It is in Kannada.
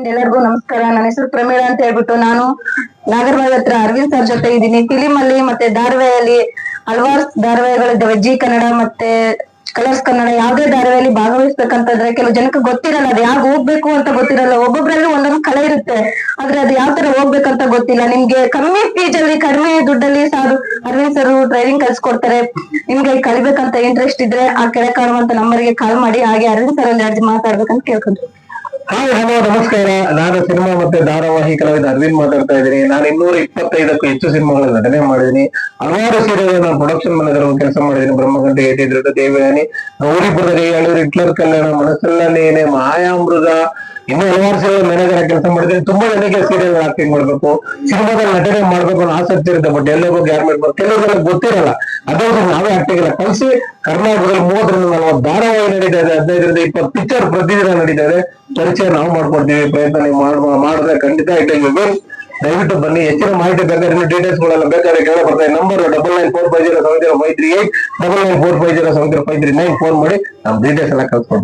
ಎಲ್ಲರಿಗೂ ನಮಸ್ಕಾರ. ನನ್ನ ಹೆಸರು ಪ್ರಮೀಳಾ ಅಂತ ಹೇಳ್ಬಿಟ್ಟು ನಾನು ನಾಗರಬಾವಿ ಹತ್ರ ಅರವಿಂದ್ ಸರ್ ಜೊತೆ ಇದ್ದೀನಿ. ಫಿಲಿಮ್ ಅಲ್ಲಿ ಮತ್ತೆ ಧಾರಾವಾಹಿಯಲ್ಲಿ ಹಲವಾರು ಧಾರಾವಾಹಿಗಳಿದ್ದಾವೆ. ಜಿ ಕನ್ನಡ ಮತ್ತೆ ಕಲರ್ಸ್ ಕನ್ನಡ. ಯಾವ್ದೇ ಧಾರಾವಾಹಿಯಲ್ಲಿ ಭಾಗವಹಿಸ್ಬೇಕಂತಂದ್ರೆ ಕೆಲವು ಜನಕ್ಕೆ ಗೊತ್ತಿರಲ್ಲ, ಅದು ಯಾಕೆ ಹೋಗ್ಬೇಕು ಅಂತ ಗೊತ್ತಿರಲ್ಲ. ಒಬ್ಬೊಬ್ರಲ್ಲಿ ಒಂದೊಂದು ಕಲೆ ಇರುತ್ತೆ, ಆದ್ರೆ ಅದು ಯಾವ ತರ ಹೋಗ್ಬೇಕಂತ ಗೊತ್ತಿಲ್ಲ. ನಿಮ್ಗೆ ಕಮ್ಮಿ ಫೀಸ್ ಅಲ್ಲಿ ಕಡಿಮೆ ದುಡ್ಡಲ್ಲಿ ಸಾರು ಅರವಿಂದ್ ಸರ್ ಟ್ರೈನಿಂಗ್ ಕಲ್ಸ್ಕೊಡ್ತಾರೆ. ನಿಮ್ಗೆ ಕಲಿಬೇಕಂತ ಇಂಟ್ರೆಸ್ಟ್ ಇದ್ರೆ ಆ ಕೆಳಗೆ ಕಾಣುವಂತ ನಂಬರ್ಗೆ ಕಾಲ್ ಮಾಡಿ. ಹಾಗೆ ಅರವಿಂದ್ ಸರ್ ಒಂದ್ ಎರಡು ಮಾತಾಡ್ಬೇಕಂತ ಕೇಳ್ಕೊಂಡ್ರಿ. ಹಾಯ್ ಹಲೋ ನಮಸ್ಕಾರ. ನಾನು ಸಿನಿಮಾ ಮತ್ತೆ ಧಾರಾವಾಹಿ ಕಲಾವಿದ ಅರವಿಂದ್ ಮಾತಾಡ್ತಾ ಇದ್ದೀನಿ. ನಾನು 225ಕ್ಕೂ ಹೆಚ್ಚು ಸಿನಿಮಾಗಳ ನಟನೆ ಮಾಡಿದ್ದೀನಿ. ಹಲವಾರು ಸೀರಿಯಲ್ ನಾನು ಪ್ರೊಡಕ್ಷನ್ ಮ್ಯಾನೇಜರ್ ಕೆಲಸ ಮಾಡಿದ್ದೀನಿ. ಬ್ರಹ್ಮಗಂಟೆ, ಏಟಿದ್ರು, ದೇವಯಾನಿ, ಗೌರಿಪುರದ ಹೇಳೂರು, ಹಿಟ್ಲರ್ ಕಲ್ಯಾಣ, ಮನಸ್ಸೆಲ್ಲ ನೀನೆ, ಮಾಯಾಮೃಗ, ಇನ್ನೂ ಹಲವಾರು ಸೀರಿಯಲ್ ಮ್ಯಾನೇಜರ್ ಕೆಲಸ ಮಾಡಿದ್ದೀನಿ. ತುಂಬಾ ನನಗೆ ಸೀರಿಯಲ್ ಆಕ್ಟಿಂಗ್ ಮಾಡ್ಬೇಕು, ಸಿನಿಮಾದಲ್ಲಿ ನಟನೆ ಮಾಡ್ಬೇಕು ಅನ್ನೋ ಆಸಕ್ತಿ ಇರುತ್ತೆ. ಬಟ್ ಎಲ್ಲರಿಗೂ ಯಾರು ಮಾಡ್ಬೇಕು ಕೆಲವರೆಲ್ಲ ಗೊತ್ತಿರಲ್ಲ. ಅದಾದ್ರೂ ನಾವೇ ಆಕ್ಟಿಂಗ್ ಎಲ್ಲ ಕಲಿಸಿ ಕರ್ನಾಟಕದಲ್ಲಿ 30ರಿಂದ 40 ಧಾರಾವಾಹಿ ನಡೀತಾ ಇದೆ. 15ರಿಂದ 20 ಪಿಕ್ಚರ್ ಪ್ರತಿದಿನ ನಡೀತಾ ಇದೆ. ಪರಿಚಯ ನಾವು ಮಾಡ್ಕೊಡ್ತೀವಿ. ಪ್ರಯತ್ನ ನೀವು ಮಾಡಿದ್ರೆ ಖಂಡಿತ ದಯವಿಟ್ಟು ಬನ್ನಿ. ಹೆಚ್ಚಿನ ಮಾಹಿತಿ ಬೇಕಾದ್ರೆ ಡೀಟೇಲ್ಸ್ ಗಳೆಲ್ಲ ಬೇಕಾದ್ರೆ ಕೇಳ ಬರ್ತಾರೆ. ನಂಬರ್ 9945070538 9945070539 ಫೋನ್ ಮಾಡಿ ನಾವು ಡೀಟೇಲ್ಸ್ ಎಲ್ಲ ಕಳ್ಸ್ಕೊಡ್ತೀವಿ.